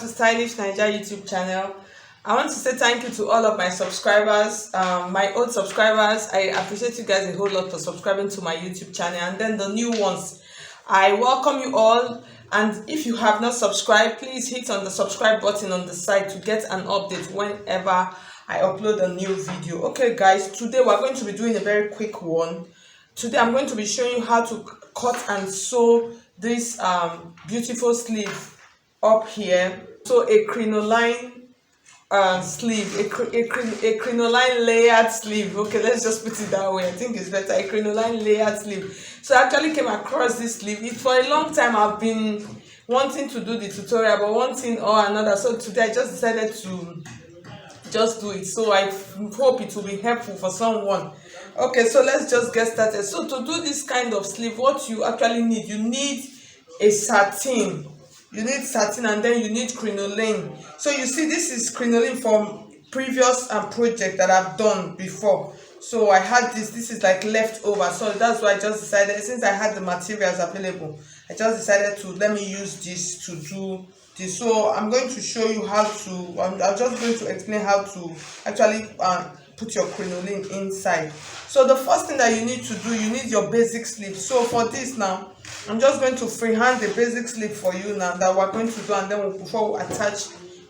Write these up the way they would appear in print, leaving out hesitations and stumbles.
to Stylish Naija YouTube channel. I want to say thank you to all of my subscribers, my old subscribers. I appreciate you guys a whole lot for subscribing to my YouTube channel, and then the new ones. I welcome you all, and if you have not subscribed, please hit on the subscribe button on the side to get an update whenever I upload a new video. Okay guys, today we're going to be doing a very quick one. Today I'm going to be showing you how to cut and sew this beautiful sleeve up here. So a crinoline sleeve, a crinoline layered sleeve. Okay, let's just put it that way. I think it's better. A crinoline layered sleeve. So I actually came across this sleeve. For a long time I've been wanting to do the tutorial, but one thing or another. So today I just decided to just do it. So I hope it will be helpful for someone. Okay, so let's just get started. So to do this kind of sleeve, what you actually need, you need a satin. You need satin, and then you need crinoline. So you see, this is crinoline from previous project that I've done before. So I had this is like leftover, so that's why I just decided, since I had the materials available, I just decided to let me use this to do this. So I'm going to show you how to I'm just going to explain how to actually put your crinoline inside. So the first thing that you need to do, you need your basic sleeve. So for this now, I'm just going to freehand the basic sleeve for you now that we're going to do, and then before we attach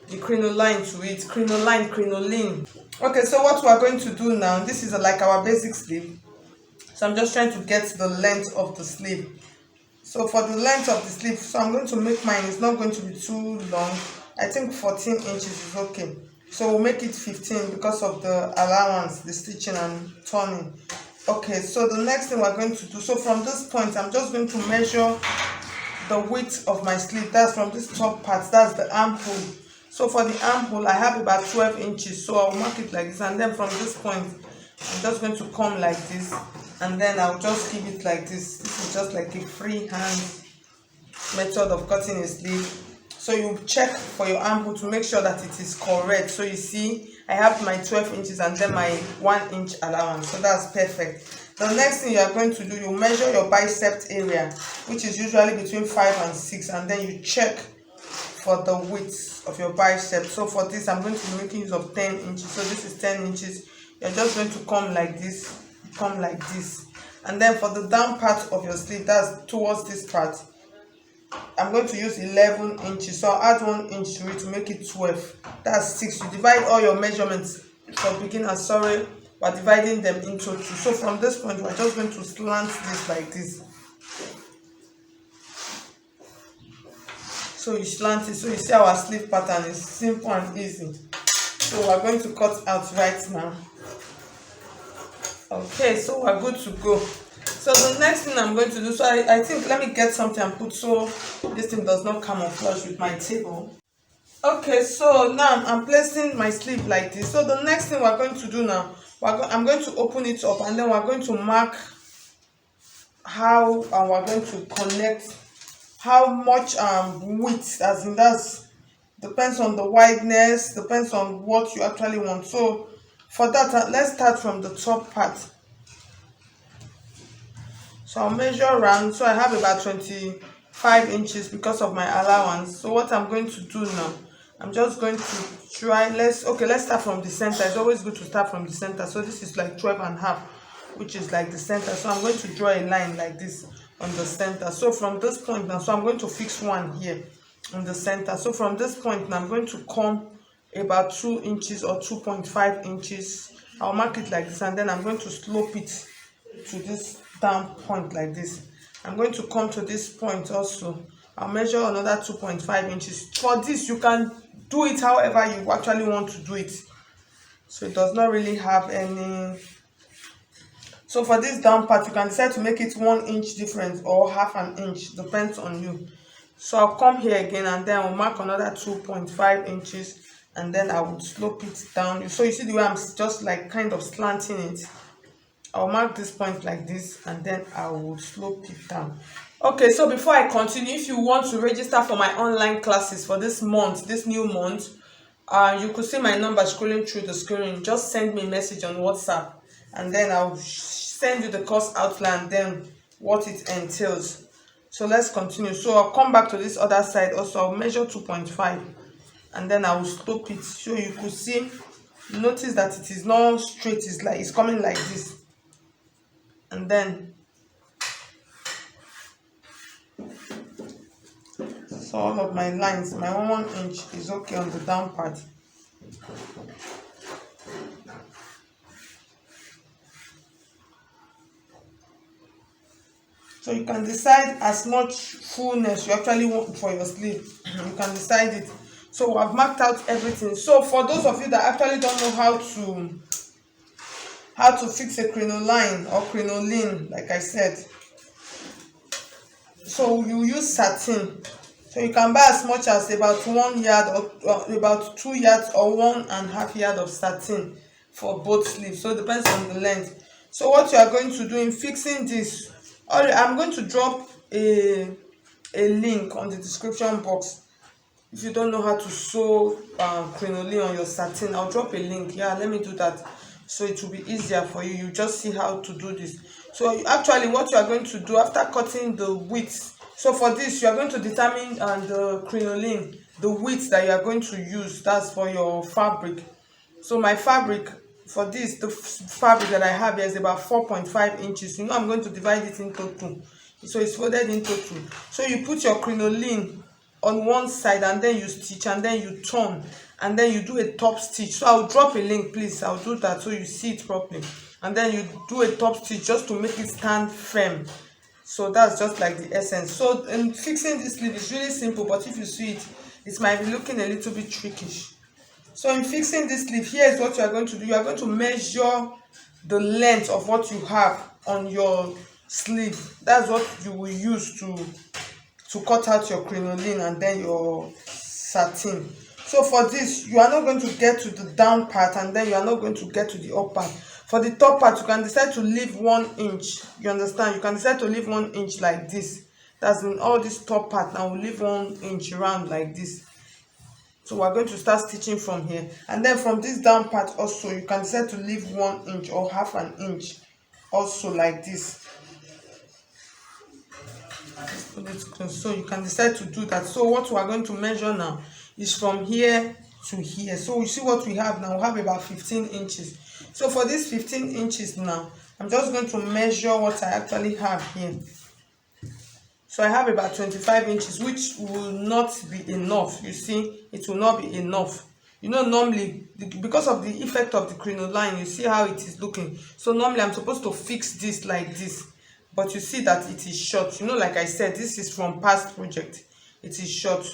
the crinoline to it. Crinoline. Okay, so what we're going to do now, this is like our basic sleeve. So I'm just trying to get the length of the sleeve. So for the length of the sleeve, so I'm going to make mine, it's not going to be too long. I think 14 inches is okay. So we'll make it 15 because of the allowance, the stitching and turning. Okay, so the next thing we're going to do, so from this point, I'm just going to measure the width of my sleeve. That's from this top part, that's the armhole. So for the armhole, I have about 12 inches. So I'll mark it like this, and then from this point, I'm just going to come like this, and then I'll just keep it like this. This is just like a freehand method of cutting a sleeve. So you check for your armhole to make sure that it is correct. So you see, I have my 12 inches and then my 1 inch allowance. So that's perfect. The next thing you are going to do, you measure your bicep area, which is usually between 5 and 6, and then you check for the width of your bicep. So for this, I'm going to be making use of 10 inches. So this is 10 inches. You're just going to come like this, and then for the down part of your sleeve, that's towards this part, I'm going to use 11 inches. So I'll add 1 inch to it to make it 12. That's 6. You divide all your measurements for beginners. Sorry, we're dividing them into 2. So from this point, we're just going to slant this like this. So you slant it. So you see our sleeve pattern is simple and easy. So we're going to cut out right now. Okay, so we're good to go. So the next thing I'm going to do, so I think, let me get something and put so this thing does not camouflage with my table. Okay, so now I'm placing my sleeve like this. So the next thing we're going to do now, I'm going to open it up, and then we're going to mark how we're going to connect, how much width, as in that's depends on the wideness, depends on what you actually want. So for that, let's start from the top part. So I'll measure around. So I have about 25 inches because of my allowance. So what I'm going to do now, I'm just going to try, let's start from the center. It's always good to start from the center. So this is like 12 and a half, which is like the center. So I'm going to draw a line like this on the center. So from this point now, so I'm going to fix one here in the center. So from this point now, I'm going to come about 2 inches or 2.5 inches. I'll mark it like this, and then I'm going to slope it to this down point like this. I'm going to come to this point also. I'll measure another 2.5 inches. For this, you can do it however you actually want to do it. So it does not really have any. So for this down part, you can decide to make it 1 inch difference or half an inch, depends on you. So I'll come here again, and then I'll mark another 2.5 inches, and then I would slope it down. So you see the way I'm just like kind of slanting it. I'll mark this point like this, and then I will slope it down. Okay, so before I continue, if you want to register for my online classes for this month, this new month, you could see my number scrolling through the screen. Just send me a message on WhatsApp, and then I'll send you the course outline, then what it entails. So let's continue. So I'll come back to this other side also. I'll measure 2.5. and then I will stop it so you could see. Notice that it is not straight, it's like it's coming like this. And then so all of my lines, my 1 inch is okay on the down part. So you can decide as much fullness you actually want for your sleeve. You can decide it. So I've marked out everything. So for those of you that actually don't know how to fix a crinoline or crinoline, like I said, so you use satin. So you can buy as much as about 1 yard or about 2 yards or 1.5 yards of satin for both sleeves. So it depends on the length. So what you are going to do in fixing this, I'm going to drop a link on the description box. If you don't know how to sew crinoline on your satin, I'll drop a link. Yeah, let me do that so it will be easier for you. You just see how to do this. So actually what you are going to do after cutting the width, so for this you are going to determine the crinoline, the width that you are going to use. That's for your fabric. So my fabric for this, the fabric that I have here is about 4.5 inches. You know, I'm going to divide it into 2, so it's folded into 2. So you put your crinoline on one side and then you stitch and then you turn and then you do a top stitch. So I'll drop a link, please. I'll do that so you see it properly. And then you do a top stitch just to make it stand firm. So that's just like the essence. So in fixing this sleeve is really simple, but if you see it, it might be looking a little bit trickish. So in fixing this sleeve, here is what you are going to do. You are going to measure the length of what you have on your sleeve. That's what you will use to cut out your crinoline and then your satin. So for this, you are not going to get to the down part and then you are not going to get to the up part. For the top part, you can decide to leave 1 inch. You understand? You can decide to leave 1 inch like this. That's in all this top part. Now we'll leave 1 inch round like this. So we're going to start stitching from here. And then from this down part also, you can decide to leave 1 inch or half an inch also like this. Put it close. So you can decide to do that. So what we are going to measure now is from here to here. So you see what we have now. We have about 15 inches. So for this 15 inches now, I'm just going to measure what I actually have here. So I have about 25 inches, which will not be enough. You see, it will not be enough. You know, normally, because of the effect of the crinoline, you see how it is looking. So normally I'm supposed to fix this like this. But you see that it is short. You know, like I said, this is from past project. It is short.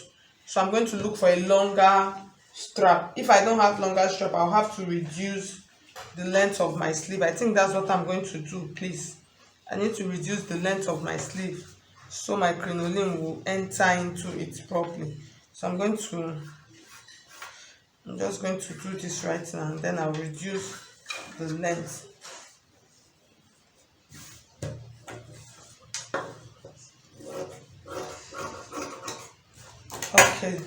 So I'm going to look for a longer strap. If I don't have longer strap, I'll have to reduce the length of my sleeve. I think that's what I'm going to do, please. I need to reduce the length of my sleeve so my crinoline will enter into it properly. So I'm just going to do this right now and then I'll reduce the length. Okay,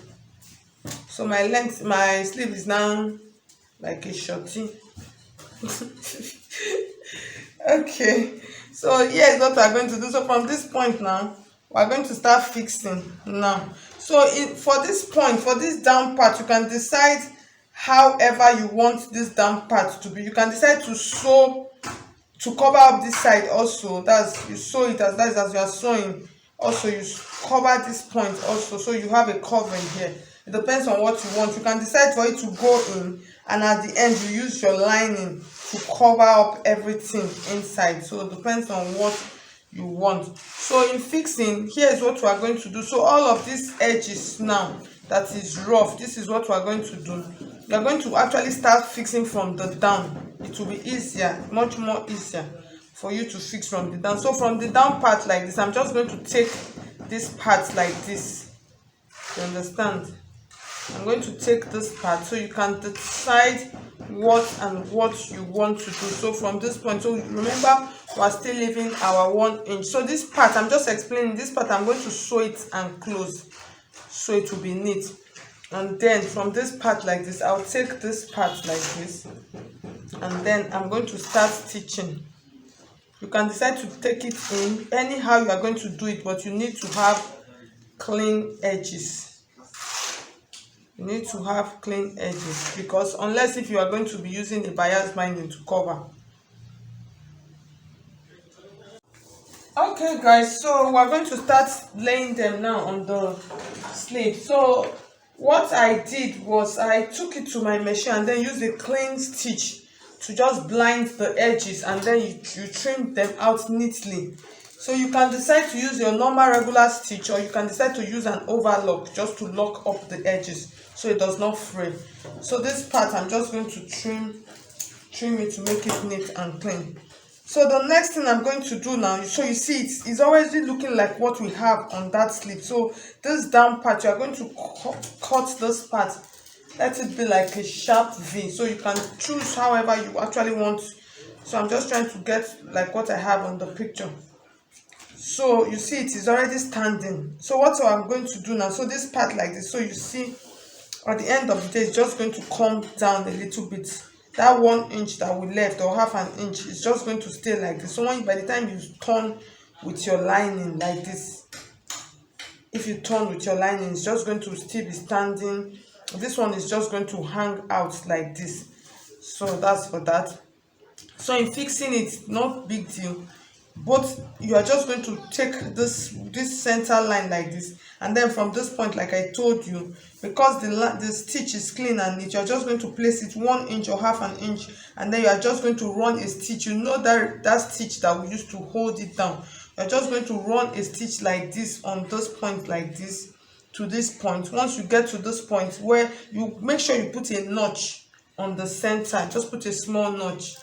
so my sleeve is now like a shorty. Okay, so here's what we're going to do. So from this point now, we're going to start fixing now. So for this point, for this down part, you can decide however you want this down part to be. You can decide to sew to cover up this side also. That's, you sew it as that is as you are sewing. Also you cover this point also, so you have a covering here. It depends on what you want. You can decide for it to go in and at the end you use your lining to cover up everything inside. So it depends on what you want. So in fixing, here is what we are going to do. So all of these edges now that is rough, this is what we are going to do. We are going to actually start fixing from the down. It will be easier, much more easier for you to fix from the down. So from the down part like this, I'm just going to take this part like this. You understand? I'm going to take this part so you can decide what you want to do. So from this point, so remember we are still leaving our 1 inch. So this part, I'm just explaining this part, I'm going to sew it and close so it will be neat. And then from this part like this, I'll take this part like this and then I'm going to start stitching. You can decide to take it in anyhow you are going to do it, but you need to have clean edges. you need to have clean edges, because unless if you are going to be using a bias binding to cover. Okay guys, so we're going to start laying them now on the sleeve. So what I did was I took it to my machine and then used a clean stitch to just blind the edges, and then you trim them out neatly. So you can decide to use your normal regular stitch, or you can decide to use an overlock just to lock up the edges so it does not fray. So this part I'm just going to trim it to make it neat and clean. So the next thing I'm going to do now, so you see it's already looking like what we have on that sleeve. So this down part, you are going to cut this part, let it be like a sharp V. So you can choose however you actually want. So I'm just trying to get like what I have on the picture. So you see it is already standing. So what I'm going to do now, so this part like this, so you see at the end of the day it's just going to come down a little bit. That 1 inch that we left, or half an inch, is just going to stay like this. So by the time you turn with your lining like this, if you turn with your lining, it's just going to still be standing. This one is just going to hang out like this. So that's for that. So in fixing it, not big deal, but you are just going to take this center line like this, and then from this point, like I told you, because the stitch is clean and neat, you're just going to place it 1 inch or half an inch, and then you are just going to run a stitch. You know that stitch that we used to hold it down, you're just going to run a stitch like this on this point like this to this point. Once you get to this point, where you make sure you put a notch on the center, just put a small notch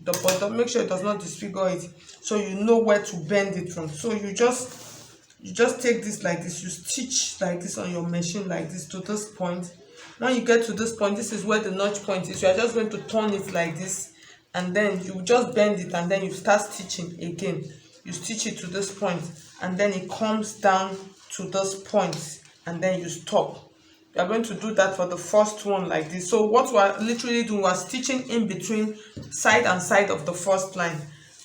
the bottom, make sure it does not disfigure it, so you know where to bend it from. So you just take this like this, you stitch like this on your machine like this to this point. When you get to this point, this is where the notch point is. You are just going to turn it like this, and then you just bend it, and then you start stitching again. You stitch it to this point, and then it comes down to this point, and then you stop. You are going to do that for the first one like this. So what we are literally doing, we are stitching in between side and side of the first line,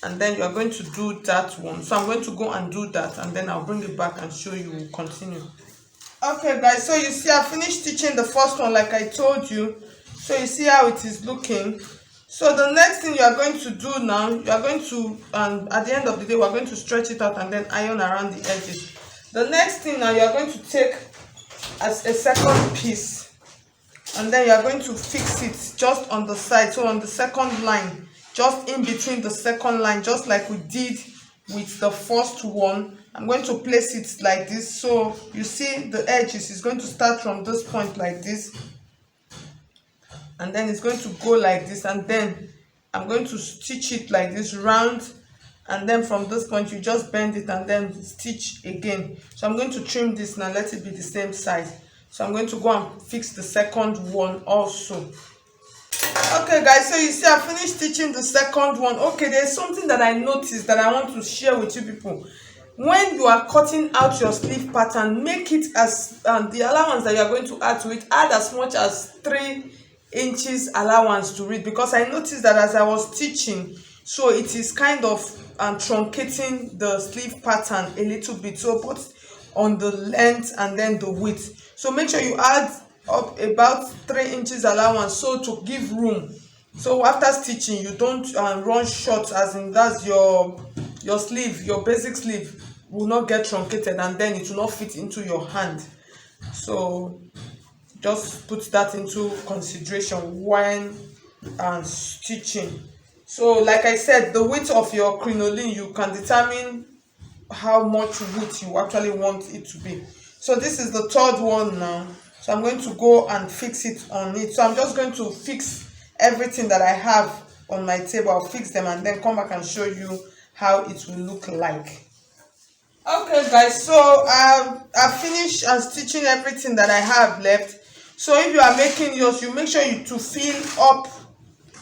and then you are going to do that one. So I'm going to go and do that, and then I'll bring it back and show you. We'll continue. Okay guys, so you see I finished stitching the first one like I told you. So you see how it is looking. So the next thing you are going to do now, you are going to, and at the end of the day, we're going to stretch it out and then iron around the edges. The next thing now, you are going to take as a second piece, and then you are going to fix it just on the side. So on the second line, just in between the second line, just like we did with the first one, I'm going to place it like this. So you see the edges is going to start from this point like this, and then it's going to go like this, and then I'm going to stitch it like this round, and then from this point you just bend it and then stitch again. So I'm going to trim this now, let it be the same size. So I'm going to go and fix the second one also. Okay guys, so you see I finished stitching the second one. Okay, there's something that I noticed that I want to share with you people. When you are cutting out your sleeve pattern, make it as the allowance that you are going to add to it, add as much as 3 inches allowance to it, because I noticed that as I was stitching, so it is kind of truncating the sleeve pattern a little bit, so both on the length and then the width. So make sure you add up about 3 inches allowance, so to give room, so after stitching you don't run short, as in that's your sleeve, your basic sleeve will not get truncated and then it will not fit into your hand. So just put that into consideration when stitching. So like I said, the width of your crinoline, you can determine how much width you actually want it to be. So this is the third one now, so I'm going to go and fix it on it. So I'm just going to fix everything that I have on my table. I'll fix them and then come back and show you how it will look like. Okay guys, so I finished stitching everything that I have left. So if you are making yours, you make sure to fill up.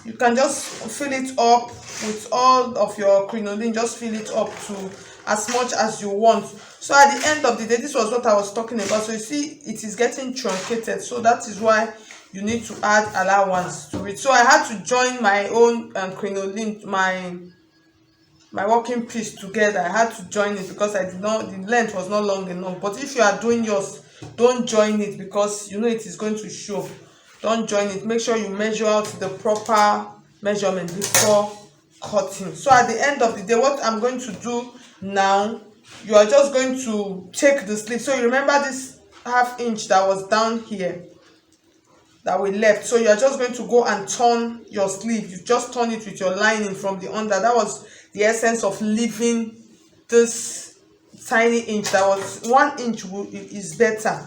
You can just fill it up with all of your crinoline, just fill it up to as much as you want. So at the end of the day, this was what I was talking about. So you see it is getting truncated, so that is why you need to add allowance to it. So I had to join my own crinoline, my working piece together. I had to join it because I did not, the length was not long enough. But if you are doing yours don't join it, because you know it is going to show. Don't join it. Make sure you measure out the proper measurement before cutting. So at the end of the day, what I'm going to do now, you are just going to take the sleeve. So you remember this ½ inch that was down here that we left, so you are just going to go and turn your sleeve. You just turn it with your lining from the under. That was the essence of leaving this tiny inch. That was 1 inch is better.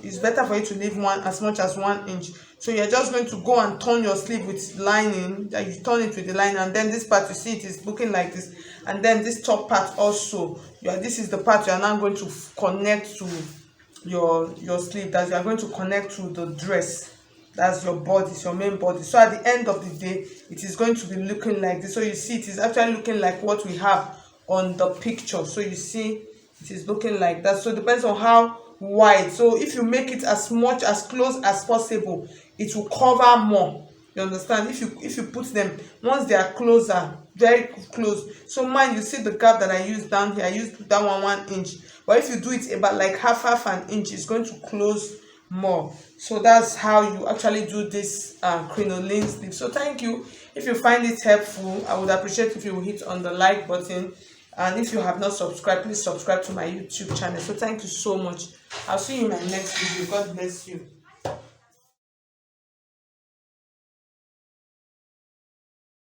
It's better for you to leave as much as 1 inch. So you're just going to go and turn your sleeve with lining. You turn it with the lining, and then this part, you see it is looking like this, and then this top part also, this is the part you are now going to connect to your sleeve, that you are going to connect to the dress. That's your body, it's your main body. So at the end of the day, it is going to be looking like this. So you see it is actually looking like what we have on the picture. So you see it is looking like that. So it depends on how wide. So if you make it as close as possible, it will cover more. You understand? If you put them once they are closer, very close. So mine, you see the gap that I used down here, I used that 1 inch. But if you do it about like half an inch, it's going to close more. So that's how you actually do this crinoline sleeve. So thank you. If you find it helpful, I would appreciate if you will hit on the like button, and if you have not subscribed, please subscribe to my YouTube channel. So thank you so much. I'll see you in my next video. God bless you.